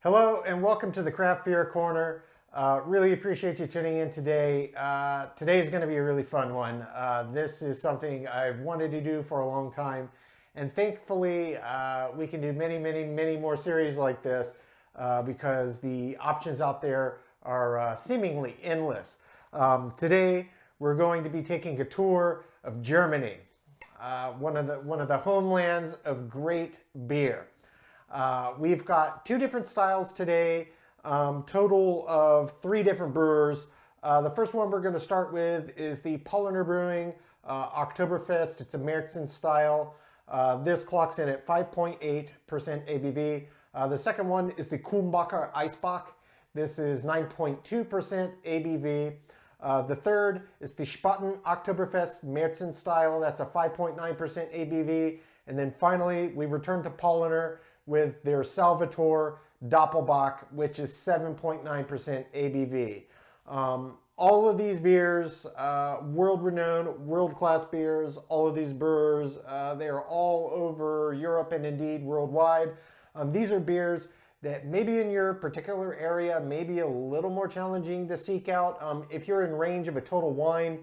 Hello and welcome to the Craft Beer Corner. Really appreciate you tuning in today. Today is going to be a really fun one. This is something I've wanted to do for a long time, and thankfully we can do many more series like this because the options out there are seemingly endless. Today we're going to be taking a tour of Germany, one of the homelands of great beer. We've got two different styles today, total of 3 different brewers. The first one we're going to start with is the Paulaner Brewing Oktoberfest. It's a Märzen style. This clocks in at 5.8% ABV. The second one is the Kulmbacher Eisbock. This is 9.2% ABV. The third is the Spaten Oktoberfest Märzen style. That's a 5.9% ABV. And then finally, we return to Paulaner with their Salvator Doppelbock, which is 7.9% ABV. All of these beers, world-renowned, world-class beers. All of these brewers, they are all over Europe and indeed worldwide. These are beers that maybe in your particular area may be a little more challenging to seek out. If you're in range of a total wine,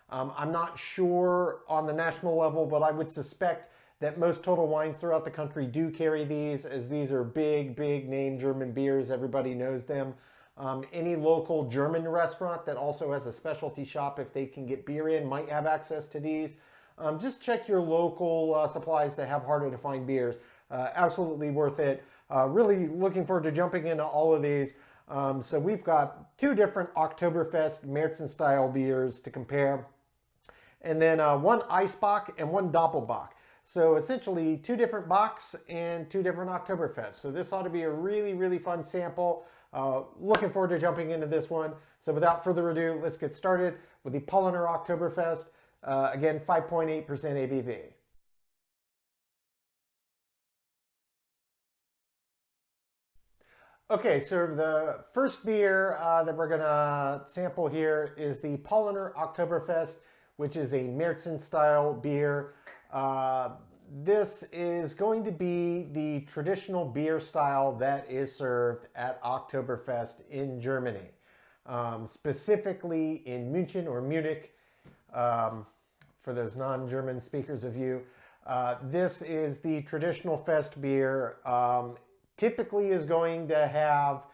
I'm not sure on the national level, but I would suspect that most total wines throughout the country do carry these, as these are big name German beers. Everybody knows them. Any local German restaurant that also has a specialty shop, if they can get beer in, might have access to these. Just check your local supplies that have harder to find beers. Absolutely worth it. Really looking forward to jumping into all of these. So we've got 2 different Oktoberfest Märzen style beers to compare. And then one Eisbock and one Doppelbock. So essentially 2 different Bocks and 2 different Oktoberfest. So this ought to be a really fun sample. Looking forward to jumping into this one. So without further ado, let's get started with the Paulaner Oktoberfest. Again, 5.8% ABV. Okay, so the first beer that we're gonna sample here is the Paulaner Oktoberfest, which is a Märzen style beer. This is going to be the traditional beer style that is served at Oktoberfest in Germany, specifically in München or Munich, for those non-German speakers of you. This is the traditional fest beer. Typically is going to have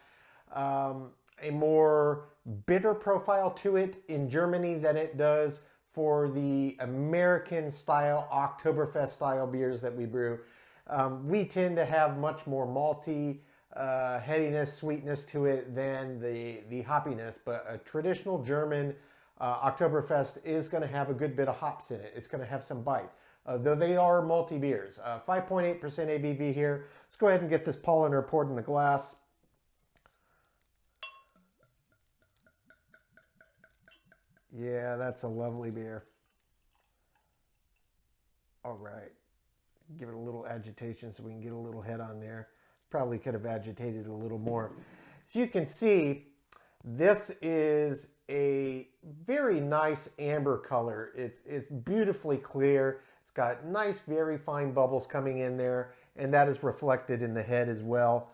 a more bitter profile to it in Germany than it does for the American style Oktoberfest style beers that we brew. We tend to have much more malty, headiness, sweetness to it than the hoppiness, but a traditional German Oktoberfest is going to have a good bit of hops in it. It's going to have some bite, though they are malty beers. 5.8% ABV here. Let's go ahead and get this Paulaner poured in the glass. Yeah, that's a lovely beer. All right. Give it a little agitation so we can get a little head on there. Probably could have agitated a little more. So you can see this is a very nice amber color. It's beautifully clear. It's got nice, very fine bubbles coming in there, and that is reflected in the head as well.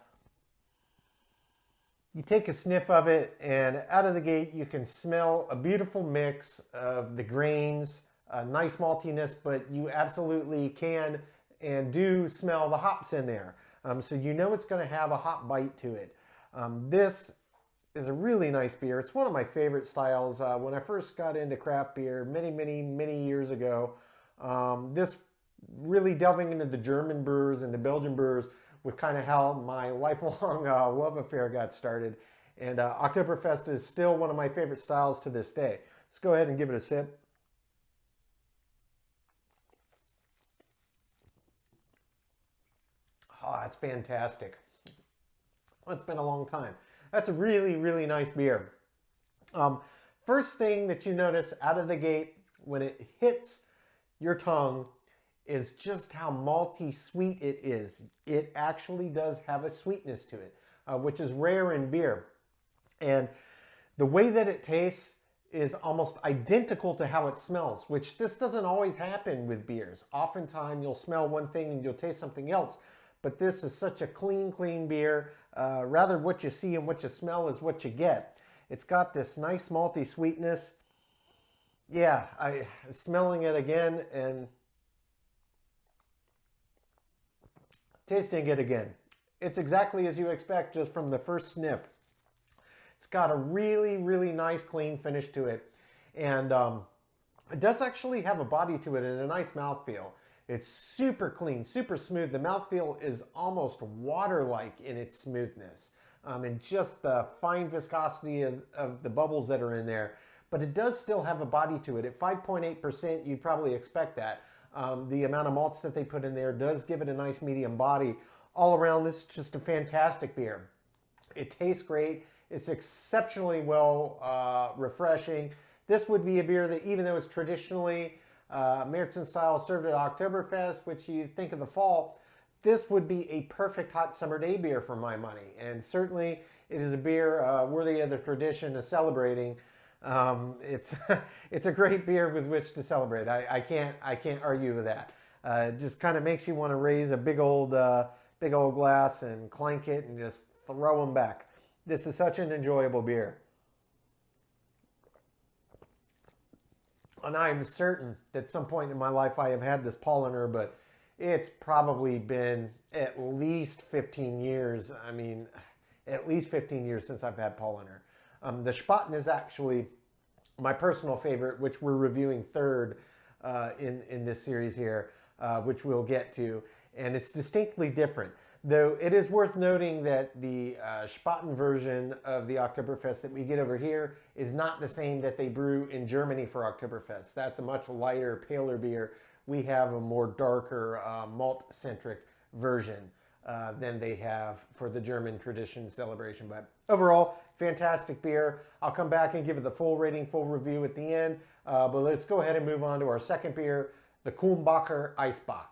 You take a sniff of it, and out of the gate you can smell a beautiful mix of the grains, a nice maltiness, but you absolutely can and do smell the hops in there. So you know it's going to have a hop bite to it. This is a really nice beer. It's one of my favorite styles. When I first got into craft beer many years ago, this really delving into the German brewers and the Belgian brewers with kind of how my lifelong love affair got started. And Oktoberfest is still one of my favorite styles to this day. Let's go ahead and give it a sip. Oh, it's fantastic. Well, it's been a long time. That's a really nice beer. First thing that you notice out of the gate when it hits your tongue is just how malty sweet it is. It actually does have a sweetness to it, which is rare in beer. And the way that it tastes is almost identical to how it smells, which this doesn't always happen with beers. Oftentimes you'll smell one thing and you'll taste something else. but this is such a clean, clean beer. Rather what you see and what you smell is what you get. It's got this nice malty sweetness. Yeah, I smelling it again and tasting it again. It's exactly as you expect just from the first sniff. It's got a really, really nice, clean finish to it. And it does actually have a body to it and a nice mouthfeel. It's super clean, super smooth. The mouthfeel is almost water-like in its smoothness. And just the fine viscosity of the bubbles that are in there. But it does still have a body to it. At 5.8%, you'd probably expect that. The amount of malts that they put in there does give it a nice medium body. All around, this is just a fantastic beer. It tastes great. It's exceptionally well refreshing. This would be a beer that, even though it's traditionally American style served at Oktoberfest, which you think of the fall, this would be a perfect hot summer day beer for my money. And certainly it is a beer worthy of the tradition of celebrating. It's it's a great beer with which to celebrate. I can't argue with that. It just kind of makes you want to raise a big old glass and clank it and just throw them back. This is such an enjoyable beer. And I'm certain that at some point in my life I have had this Paulaner, but it's probably been at least 15 years. I mean, at least 15 years since I've had Paulaner. The Spaten is actually my personal favorite, which we're reviewing third in this series here, which we'll get to. And it's distinctly different. Though it is worth noting that the Spaten version of the Oktoberfest that we get over here is not the same that they brew in Germany for Oktoberfest. That's a much lighter, paler beer. We have a more darker, malt-centric version than they have for the German tradition celebration. But overall, fantastic beer. I'll come back and give it the full rating, full review at the end. But let's go ahead and move on to our second beer, the Kulmbacher Eisbock.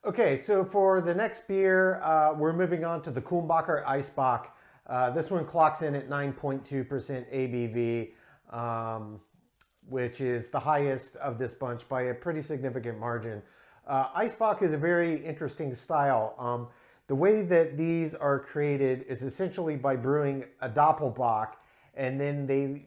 Okay, so for the next beer, we're moving on to the Kulmbacher Eisbock. This one clocks in at 9.2% ABV, which is the highest of this bunch by a pretty significant margin. Eisbock is a very interesting style. The way that these are created is essentially by brewing a Doppelbock, and then they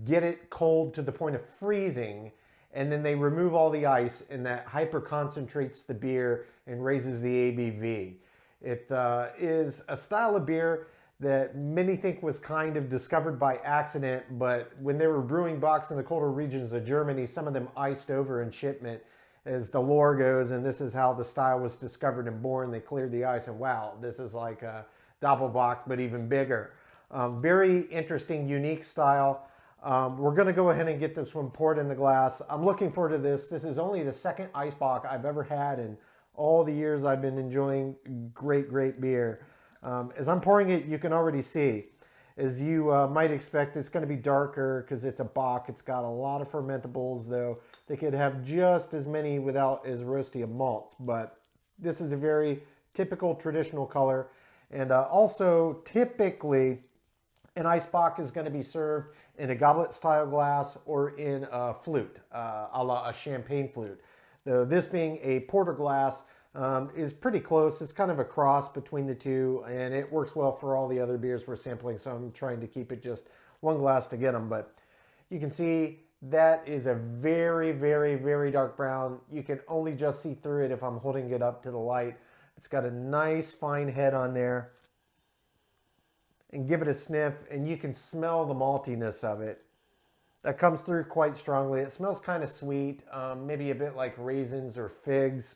get it cold to the point of freezing, and then they remove all the ice, and that hyper concentrates the beer and raises the ABV. It is a style of beer that many think was kind of discovered by accident, but when they were brewing bocks in the colder regions of Germany, some of them iced over in shipment, as the lore goes, and this is how the style was discovered and born. They cleared the ice, and wow, this is like a Doppelbock, but even bigger. Very interesting, unique style. We're going to go ahead and get this one poured in the glass. I'm looking forward to this. This is only the second Eisbock I've ever had in all the years I've been enjoying great, great beer. As I'm pouring it, you can already see, as you might expect, it's going to be darker because it's a Bock. It's got a lot of fermentables, though they could have just as many without as roasty of malts. But this is a very typical traditional color. And also, typically, an Eisbock is going to be served in a goblet-style glass or in a flute, a la a champagne flute. Though this being a porter glass is pretty close. It's kind of a cross between the two, and it works well for all the other beers we're sampling, so I'm trying to keep it just one glass to get them. But you can see that is a very, very, very dark brown. You can only just see through it if I'm holding it up to the light. It's got a nice fine head on there. And give it a sniff, and you can smell the maltiness of it. That comes through quite strongly. It smells kind of sweet, maybe a bit like raisins or figs,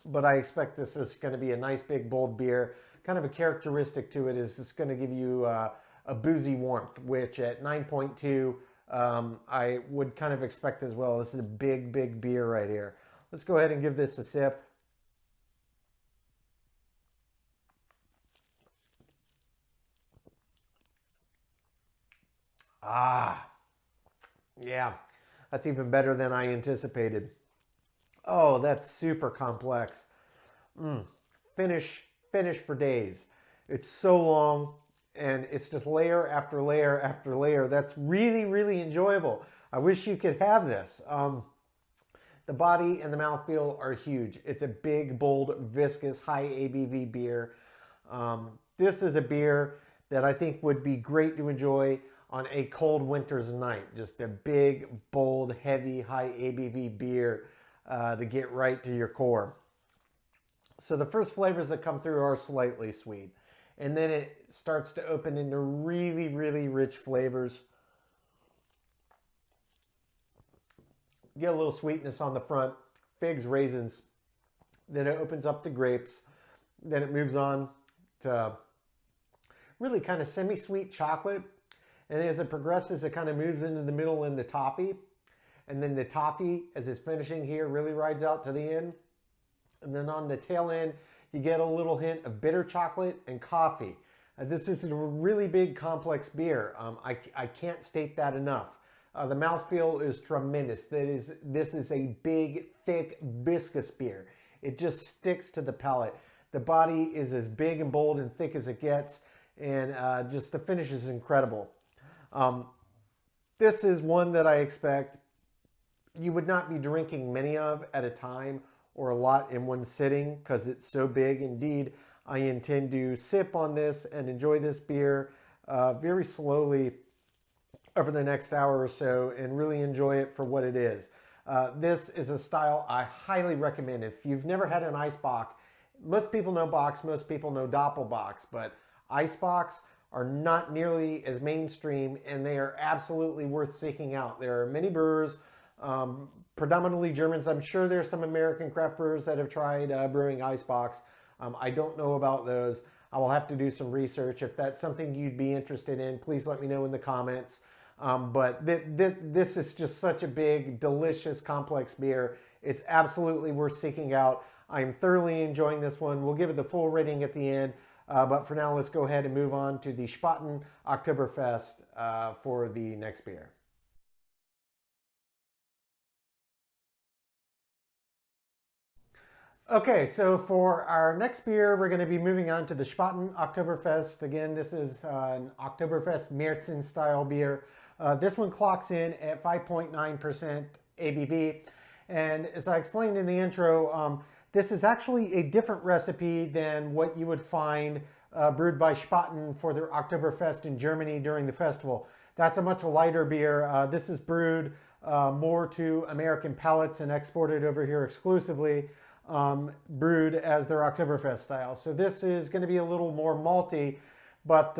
but I expect this is going to be a nice big bold beer. Kind of a characteristic to it is it's going to give you a boozy warmth, which at 9.2 I would kind of expect as well. This is a big, big beer right here. Let's go ahead and give this a sip. Ah, yeah, that's even better than I anticipated. Oh, that's super complex. Finish for days. It's so long, and it's just layer after layer after layer. That's really, really enjoyable. I wish you could have this. The body and the mouthfeel are huge. It's a big, bold, viscous, high ABV beer. This is a beer that I think would be great to enjoy on a cold winter's night. Just a big, bold, heavy, high ABV beer to get right to your core. So the first flavors that come through are slightly sweet. And then it starts to open into really, really rich flavors. Get a little sweetness on the front, figs, raisins. Then it opens up to grapes. Then it moves on to really kind of semi-sweet chocolate. And as it progresses, it kind of moves into the middle in the toffee. And then the toffee, as it's finishing here, really rides out to the end. And then on the tail end, you get a little hint of bitter chocolate and coffee. This is a really big, complex beer. I can't state that enough. The mouthfeel is tremendous. This is a big, thick, viscous beer. It just sticks to the palate. The body is as big and bold and thick as it gets, and just the finish is incredible. This is one that I expect you would not be drinking many of at a time or a lot in one sitting because it's so big. Indeed, I intend to sip on this and enjoy this beer very slowly over the next hour or so and really enjoy it for what it is. This is a style I highly recommend. If you've never had an Eisbock, most people know Bocks, most people know Doppelbocks, but Eisbocks are not nearly as mainstream, and they are absolutely worth seeking out. There are many brewers, predominantly Germans. I'm sure there's some American craft brewers that have tried brewing Eisbocks. I don't know about those. I will have to do some research. If that's something you'd be interested in, please let me know in the comments. But this is just such a big, delicious, complex beer. It's absolutely worth seeking out. I'm thoroughly enjoying this one. We'll give it the full rating at the end. But for now, let's go ahead and move on to the Spaten Oktoberfest for the next beer. Okay, so for our next beer, we're going to be moving on to the Spaten Oktoberfest. Again, this is an Oktoberfest Märzen style beer. This one clocks in at 5.9% ABV. And as I explained in the intro, this is actually a different recipe than what you would find brewed by Spaten for their Oktoberfest in Germany during the festival. That's a much lighter beer. This is brewed more to American palates and exported over here exclusively, brewed as their Oktoberfest style. So this is going to be a little more malty, but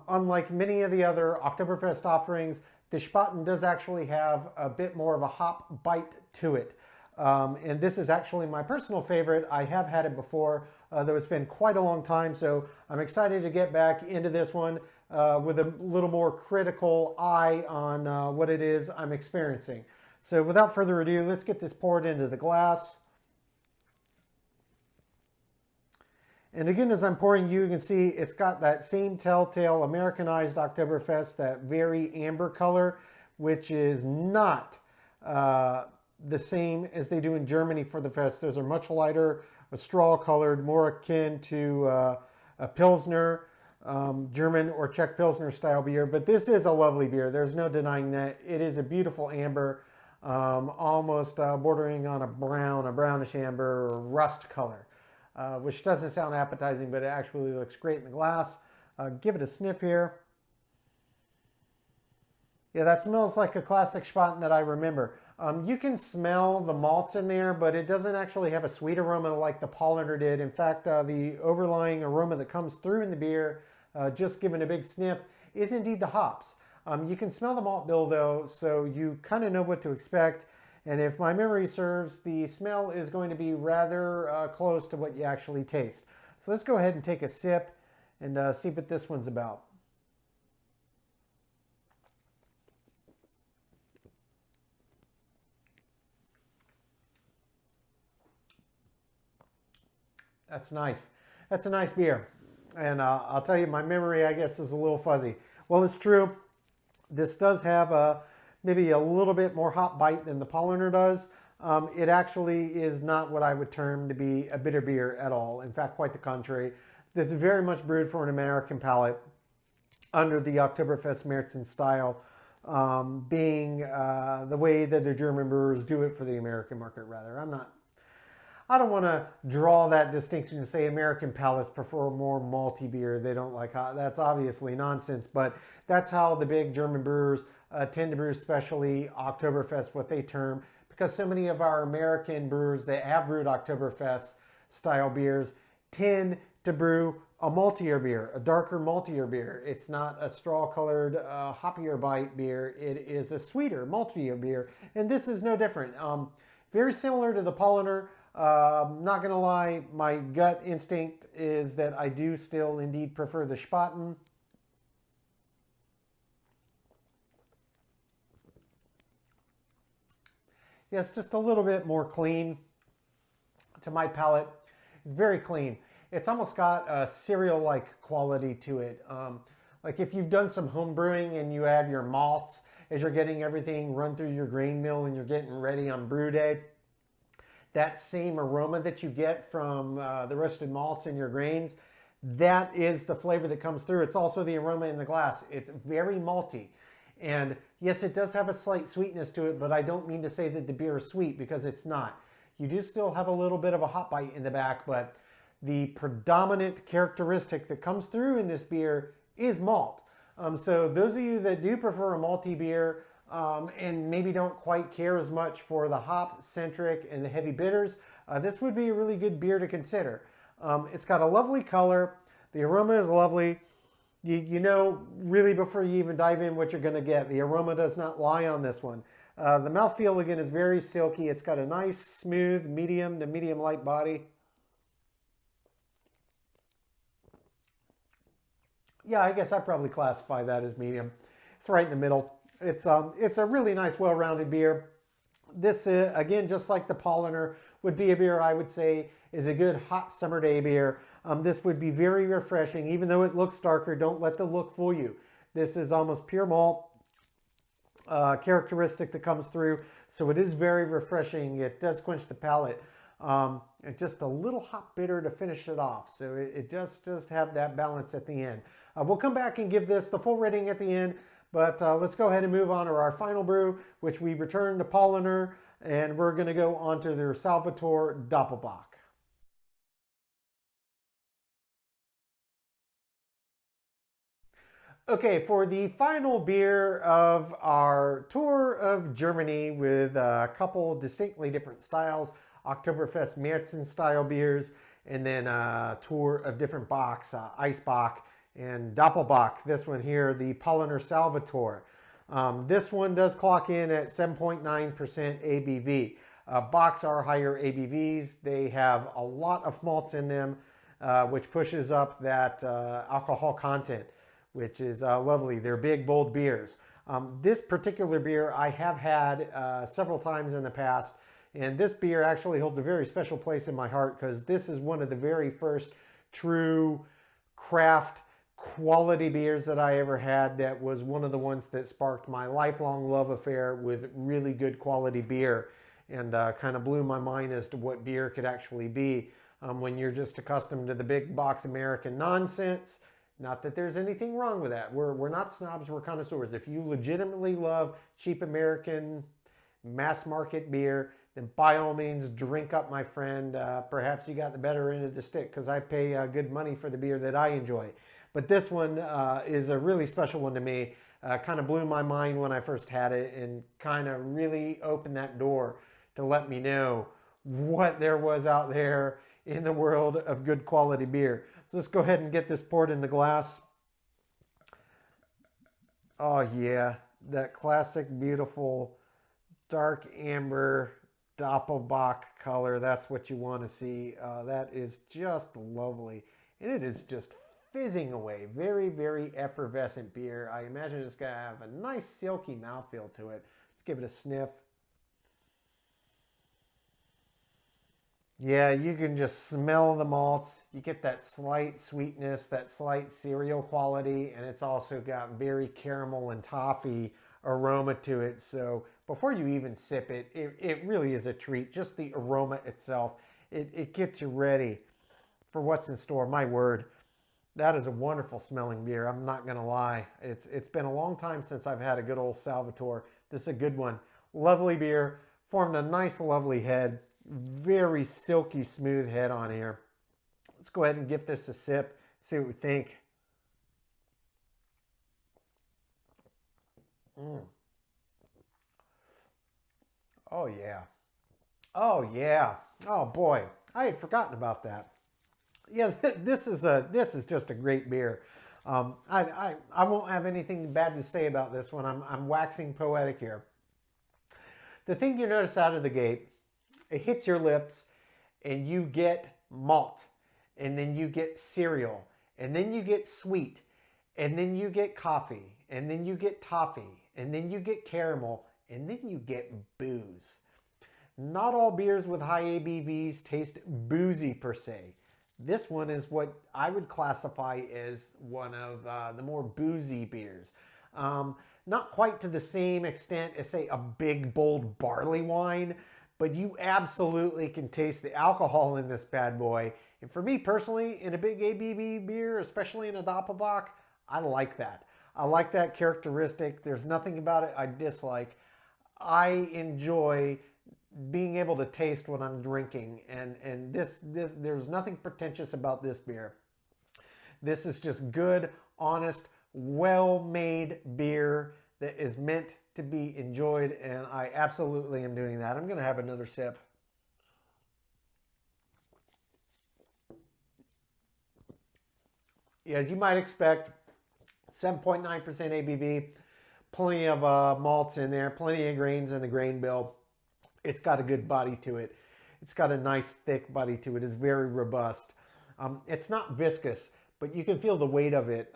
unlike many of the other Oktoberfest offerings, the Spaten does actually have a bit more of a hop bite to it. And this is actually my personal favorite. I have had it before, though it's been quite a long time, so I'm excited to get back into this one with a little more critical eye on what it is I'm experiencing. So without further ado, let's get this poured into the glass. And again, as I'm pouring, you can see it's got that same telltale Americanized Oktoberfest, that very amber color, which is not the same as they do in Germany for the fest. Those are much lighter, straw colored, more akin to a Pilsner, German or Czech Pilsner style beer. But this is a lovely beer. There's no denying that. It is a beautiful amber, almost bordering on a brownish amber or rust color. Which doesn't sound appetizing, but it actually looks great in the glass. Give it a sniff here. Yeah, that smells like a classic Spaten that I remember. You can smell the malts in there, but it doesn't actually have a sweet aroma like the Paulaner did. In fact, the overlying aroma that comes through in the beer, just given a big sniff, is indeed the hops. You can smell the malt bill though, so you kind of know what to expect. And if my memory serves, the smell is going to be rather close to what you actually taste. So let's go ahead and take a sip and see what this one's about. That's nice. That's a nice beer. And I'll tell you, my memory, I guess, is a little fuzzy. Well, it's true. This does have maybe a little bit more hop bite than the Paulaner does. It actually is not what I would term to be a bitter beer at all. In fact, quite the contrary. This is very much brewed for an American palate under the Oktoberfest Märzen style. being the way that the German brewers do it for the American market, rather. I don't want to draw that distinction and say American palates prefer more malty beer. They don't like hot. That's obviously nonsense, but that's how the big German brewers tend to brew, especially Oktoberfest, what they term, because so many of our American brewers that have brewed Oktoberfest style beers tend to brew a maltier beer, a darker maltier beer. It's not a straw-colored, hoppier bite beer. It is a sweeter, maltier beer, and this is no different. Very similar to the Paulaner. Not going to lie, my gut instinct is that I do still indeed prefer the Spaten. Yeah, it's just a little bit more clean to my palate. It's very clean. It's almost got a cereal-like quality to it. Like if you've done some home brewing and you have your malts as you're getting everything run through your grain mill and you're getting ready on brew day, that same aroma that you get from the roasted malts in your grains, that is the flavor that comes through. It's also the aroma in the glass. It's very malty. And yes, it does have a slight sweetness to it, but I don't mean to say that the beer is sweet, because it's not. You do still have a little bit of a hot bite in the back, but the predominant characteristic that comes through in this beer is malt. So those of you that do prefer a malty beer, and maybe don't quite care as much for the hop-centric and the heavy bitters, this would be a really good beer to consider. It's got a lovely color. The aroma is lovely. You know, really, before you even dive in, what you're going to get. The aroma does not lie on this one. The mouthfeel, again, is very silky. It's got a nice, smooth, medium to medium-light body. Yeah, I guess I'd probably classify that as medium. It's right in the middle. It's a really nice, well-rounded beer. This, again, just like the Paulaner, would be a beer I would say is a good hot summer day beer. This would be very refreshing. Even though it looks darker, don't let the look fool you. This is almost pure malt characteristic that comes through. So it is very refreshing. It does quench the palate. And just a little hot bitter to finish it off. So it does just have that balance at the end. We'll come back and give this the full rating at the end. But let's go ahead and move on to our final brew, which we return to Paulaner, and we're going to go on to their Salvator Doppelbock. Okay, for the final beer of our tour of Germany with a couple distinctly different styles, Oktoberfest Märzen style beers, and then a tour of different bocks, Eisbock and Doppelbock. This one here, the Paulaner Salvator. This one does clock in at 7.9% ABV. Bocks are higher ABVs. They have a lot of malts in them, which pushes up that alcohol content, which is lovely. They're big, bold beers. This particular beer I have had several times in the past, and this beer actually holds a very special place in my heart because this is one of the very first true craft quality beers that I ever had. That was one of the ones that sparked my lifelong love affair with really good quality beer, and kind of blew my mind as to what beer could actually be when you're just accustomed to the big box American nonsense. Not that there's anything wrong with that. We're not snobs, we're connoisseurs. If you legitimately love cheap American mass market beer, then by all means drink up, my friend. Perhaps you got the better end of the stick, because I pay good money for the beer that I enjoy. But this one is a really special one to me. Kind of blew my mind when I first had it, and kind of really opened that door to let me know what there was out there in the world of good quality beer. So let's go ahead and get this poured in the glass. Oh yeah, that classic, beautiful, dark amber Doppelbock color. That's what you want to see. That is just lovely. And it is just fizzing away. Very, very effervescent beer. I imagine it's going to have a nice silky mouthfeel to it. Let's give it a sniff. Yeah, you can just smell the malts. You get that slight sweetness, that slight cereal quality, and it's also got very caramel and toffee aroma to it. So before you even sip it, it really is a treat. Just the aroma itself, it gets you ready for what's in store. My word. That is a wonderful smelling beer. I'm not going to lie. It's been a long time since I've had a good old Salvator. This is a good one. Lovely beer. Formed a nice, lovely head. Very silky smooth head on here. Let's go ahead and give this a sip. See what we think. Mm. Oh yeah. Oh yeah. Oh boy. I had forgotten about that. Yeah, this is just a great beer. I won't have anything bad to say about this one. I'm waxing poetic here. The thing you notice out of the gate, it hits your lips, and you get malt, and then you get cereal, and then you get sweet, and then you get coffee, and then you get toffee, and then you get caramel, and then you get booze. Not all beers with high ABVs taste boozy per se. This one is what I would classify as one of the more boozy beers. Not quite to the same extent as, say, a big, bold barley wine, but you absolutely can taste the alcohol in this bad boy. And for me personally, in a big ABV beer, especially in a Doppelbock, I like that. I like that characteristic. There's nothing about it I dislike. I enjoy being able to taste what I'm drinking, and this there's nothing pretentious about this beer. This is just good, honest, well-made beer that is meant to be enjoyed, and I absolutely am doing that. I'm going to have another sip. As you might expect, 7.9% ABV, plenty of malts in there, plenty of grains in the grain bill. It's got a good body to it. It's got a nice thick body to it. It's very robust. It's not viscous, but you can feel the weight of it.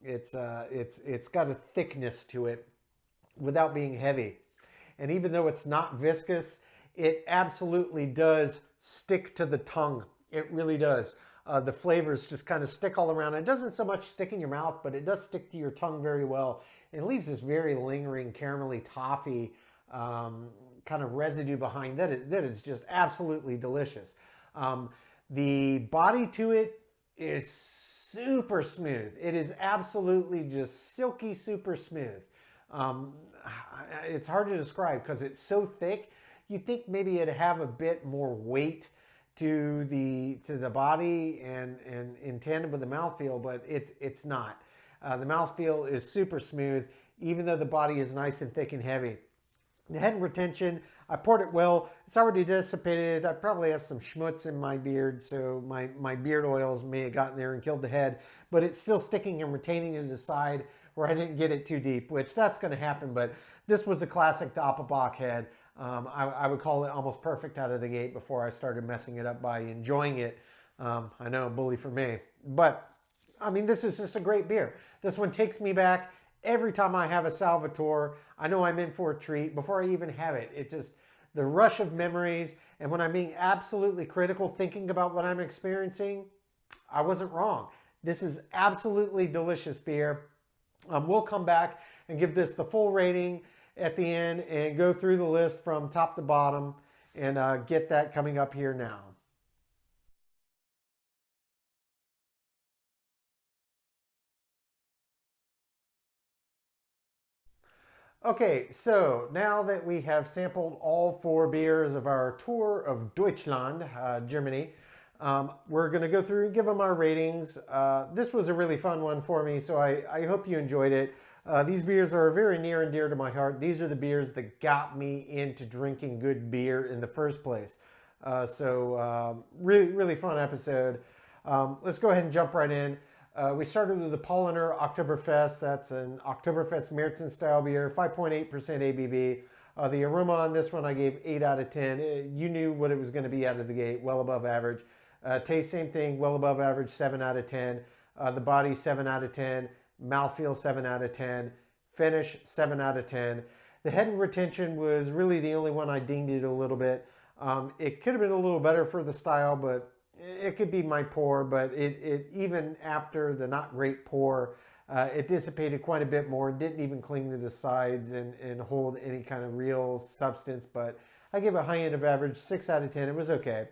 It's got a thickness to it without being heavy. And even though it's not viscous, it absolutely does stick to the tongue. It really does. The flavors just kind of stick all around. It doesn't so much stick in your mouth, but it does stick to your tongue very well. It leaves this very lingering caramelly toffee kind of residue behind that is just absolutely delicious. The body to it is super smooth. It is absolutely just silky, super smooth. It's hard to describe because it's so thick. You think maybe it'd have a bit more weight to the body and in tandem with the mouthfeel, but it's not. The mouthfeel is super smooth, even though the body is nice and thick and heavy. The head retention, I poured it well. It's already dissipated. I probably have some schmutz in my beard, so my beard oils may have gotten there and killed the head, but it's still sticking and retaining to the side where I didn't get it too deep, which that's going to happen, but this was a classic Doppelbock head. I would call it almost perfect out of the gate before I started messing it up by enjoying it. I know, bully for me. But, I mean, this is just a great beer. This one takes me back. Every time I have a Salvator, I know I'm in for a treat before I even have it. It just, the rush of memories, and when I'm being absolutely critical thinking about what I'm experiencing, I wasn't wrong. This is absolutely delicious beer. We'll come back and give this the full rating at the end and go through the list from top to bottom and get that coming up here now. Okay, so now that we have sampled all 4 beers of our tour of Deutschland, Germany, we're going to go through and give them our ratings. This was a really fun one for me, so I hope you enjoyed it. These beers are very near and dear to my heart. These are the beers that got me into drinking good beer in the first place. Really, really fun episode. Let's go ahead and jump right in. We started with the Paulaner Oktoberfest. That's an Oktoberfest Märzen style beer, 5.8% ABV. The aroma on this one I gave 8 out of 10. You knew what it was going to be out of the gate, well above average. Taste, same thing, well above average, 7 out of 10. The body, 7 out of 10. Mouthfeel, 7 out of 10. Finish, 7 out of 10. The head and retention was really the only one I dinged it a little bit. It could have been a little better for the style, but it could be my pour, but it even after the not great pour, it dissipated quite a bit more. It didn't even cling to the sides and hold any kind of real substance, but I give a high end of average, 6 out of 10. It was okay.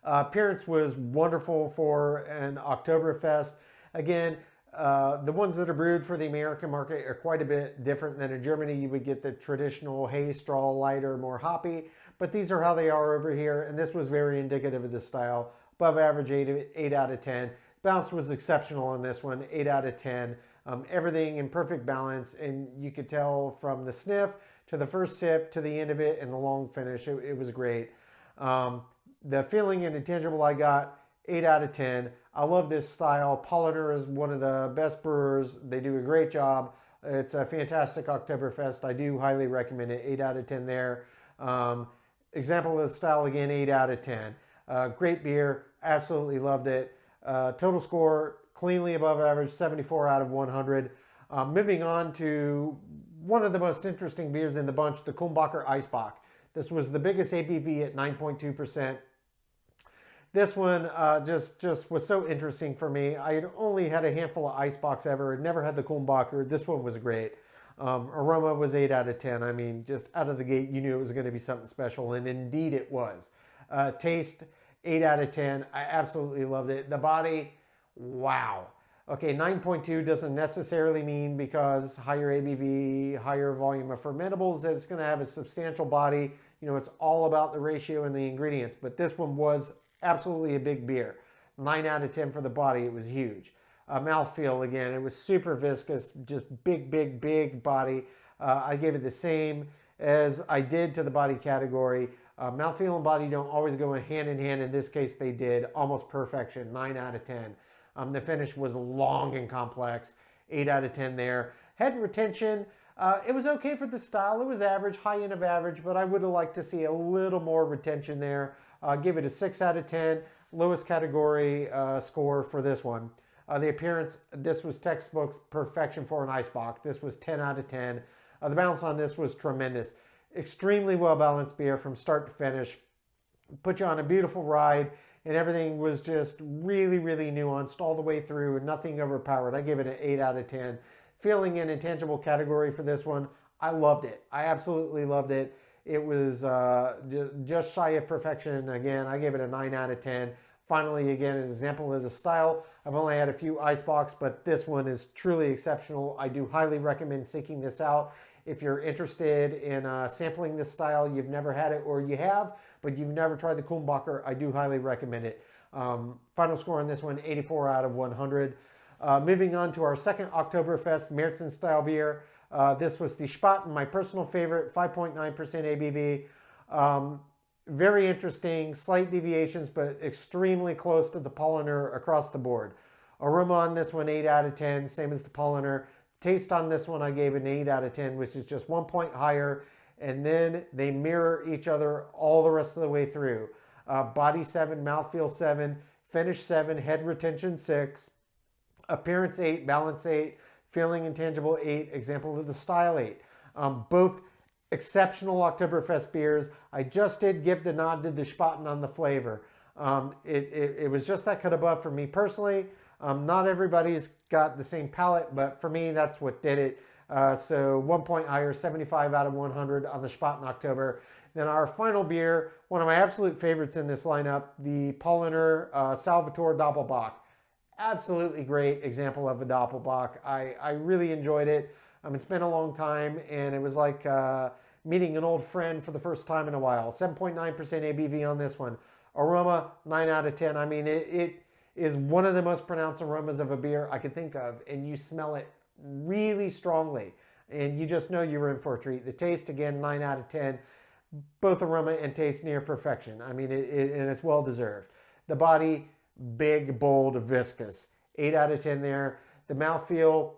Appearance was wonderful for an Oktoberfest. Again, the ones that are brewed for the American market are quite a bit different than in Germany. You would get the traditional hay, straw, lighter, more hoppy, but these are how they are over here, and this was very indicative of the style. Above average, 8 out of 10. Balance was exceptional on this one, 8 out of 10. Everything in perfect balance, and you could tell from the sniff to the first sip to the end of it and the long finish, it was great. The feeling and intangible I got, 8 out of 10. I love this style. Paulaner is one of the best brewers. They do a great job. It's a fantastic Oktoberfest. I do highly recommend it. 8 out of 10 there. Example of the style again, 8 out of 10. Great beer. Absolutely loved it. Total score, cleanly above average, 74 out of 100. Moving on to one of the most interesting beers in the bunch, the Kulmbacher Eisbock. This was the biggest ABV at 9.2%. This one just was so interesting for me. I had only had a handful of Eisbocks ever. I'd never had the Kulmbacher. This one was great. Aroma was 8 out of 10. I mean, just out of the gate, you knew it was going to be something special, and indeed it was. Taste, 8 out of 10. I absolutely loved it. The body, wow. Okay, 9.2 doesn't necessarily mean because higher ABV, higher volume of fermentables, that it's going to have a substantial body. You know, it's all about the ratio and the ingredients, but this one was absolutely a big beer. 9 out of 10 for the body. It was huge. Mouthfeel, again, it was super viscous, just big body. I gave it the same as I did to the body category. Mouthfeel and body don't always go hand in hand. In this case, they did. Almost perfection, 9 out of 10. The finish was long and complex, 8 out of 10 there. Head retention, it was okay for the style. It was average, high end of average, but I would have liked to see a little more retention there. Give it a 6 out of 10. Lowest category score for this one. The appearance, this was textbook perfection for an Eisbock. This was 10 out of 10. The balance on this was tremendous. Extremely well-balanced beer from start to finish. Put you on a beautiful ride, and everything was just really nuanced all the way through and nothing overpowered. I give it an 8 out of 10. Feeling an intangible category for this one, I loved it. I absolutely loved it. It was just shy of perfection. Again, I gave it a 9 out of 10. Finally, again, an example of the style. I've only had a few Eisbocks, but this one is truly exceptional. I do highly recommend seeking this out. If you're interested in sampling this style, you've never had it, or you have, but you've never tried the Kulmbacher, I do highly recommend it. Final score on this one, 84 out of 100. Moving on to our second Oktoberfest Märzen style beer. This was the Spaten, my personal favorite, 5.9% ABV. Very interesting, slight deviations, but extremely close to the Paulaner across the board. Aroma on this one, 8 out of 10, same as the Paulaner. Taste on this one, I gave an 8 out of 10, which is just 1 point higher, and then they mirror each other all the rest of the way through. Body 7, mouthfeel 7, finish 7, head retention 6, appearance 8, balance 8, feeling intangible 8, example of the style 8. Both exceptional Oktoberfest beers. I just did give the nod to the Spaten on the flavor. It was just that cut above for me personally. Not everybody's got the same palate, but for me, that's what did it. So 1 point higher, 75 out of 100 on the Spaten Oktober. Then our final beer, one of my absolute favorites in this lineup, the Paulaner Salvator Doppelbock. Absolutely great example of a Doppelbock. I really enjoyed it. It's been a long time, and it was like meeting an old friend for the first time in a while. 7.9% ABV on this one. Aroma, 9 out of 10. I mean, it is one of the most pronounced aromas of a beer I could think of, and you smell it really strongly, and you just know you're in for a treat. The taste, again, 9 out of 10. Both aroma and taste near perfection. I mean, and it's well-deserved. The body, big, bold, viscous. 8 out of 10 there. The mouthfeel,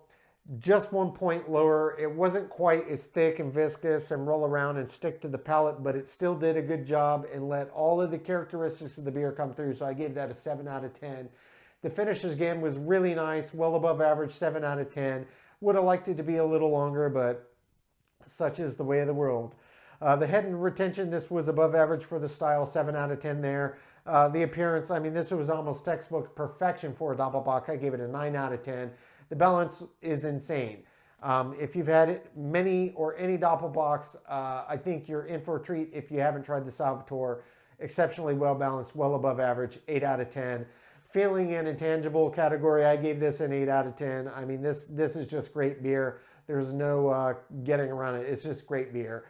just 1 point lower. It wasn't quite as thick and viscous and roll around and stick to the palate, but it still did a good job and let all of the characteristics of the beer come through, so I gave that a 7 out of 10. The finish again was really nice, well above average, 7 out of 10. Would have liked it to be a little longer, but such is the way of the world. The head and retention, this was above average for the style, 7 out of 10 there. The appearance, I mean, this was almost textbook perfection for a Doppelbock. I gave it a 9 out of 10. The balance is insane. If you've had many or any Doppelbocks, I think you're in for a treat if you haven't tried the Salvator. exceptionally well balanced, well above average, 8 out of 10. Feeling and intangible category, I gave this an 8 out of 10. I mean, this is just great beer. There's no getting around it. It's just great beer.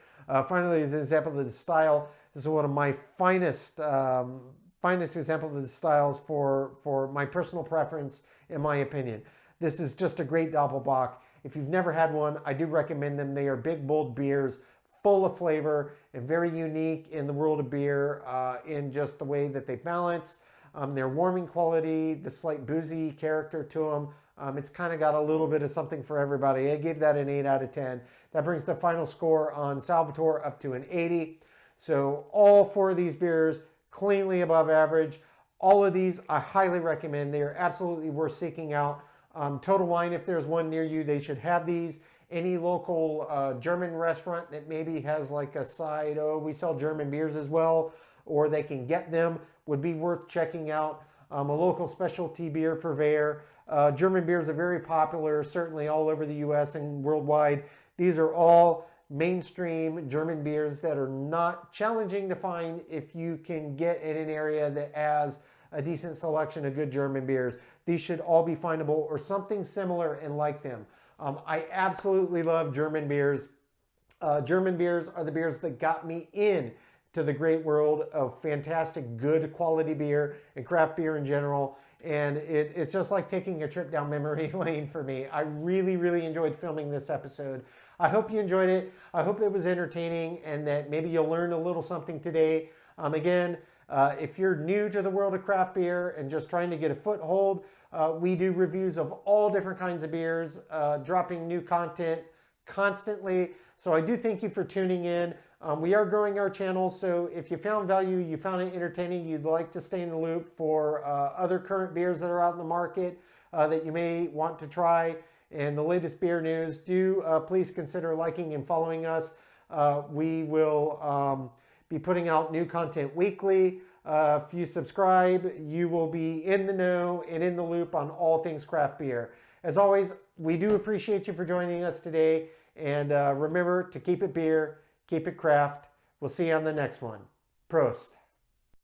Finally, as an example of the style, this is one of my finest examples of the styles for my personal preference, in my opinion. This is just a great Doppelbock. If you've never had one, I do recommend them. They are big, bold beers, full of flavor, and very unique in the world of beer in just the way that they balance. Their warming quality, the slight boozy character to them. It's kind of got a little bit of something for everybody. I gave that an 8 out of 10. That brings the final score on Salvator up to an 80. So all 4 of these beers, cleanly above average. All of these I highly recommend. They are absolutely worth seeking out. Total Wine, if there's one near you, they should have these. Any local German restaurant that maybe has like a side, oh, we sell German beers as well, or they can get them, would be worth checking out. A local specialty beer purveyor. German beers are very popular, certainly all over the US and worldwide. These are all mainstream German beers that are not challenging to find if you can get in an area that has a decent selection of good German beers. These should all be findable or something similar and like them. I absolutely love German beers. German beers are the beers that got me in to the great world of fantastic, good quality beer and craft beer in general. And it's just like taking a trip down memory lane for me. I really, really enjoyed filming this episode. I hope you enjoyed it. I hope it was entertaining and that maybe you'll learn a little something today. Again, if you're new to the world of craft beer and just trying to get a foothold, we do reviews of all different kinds of beers, dropping new content constantly. So I do thank you for tuning in. We are growing our channel, so if you found value, you found it entertaining, you'd like to stay in the loop for other current beers that are out in the market that you may want to try, and the latest beer news, do please consider liking and following us. We will be putting out new content weekly. If you subscribe, you will be in the know and in the loop on all things craft beer. As always, we do appreciate you for joining us today, and remember to keep it beer, keep it craft. We'll see you on the next one. Prost.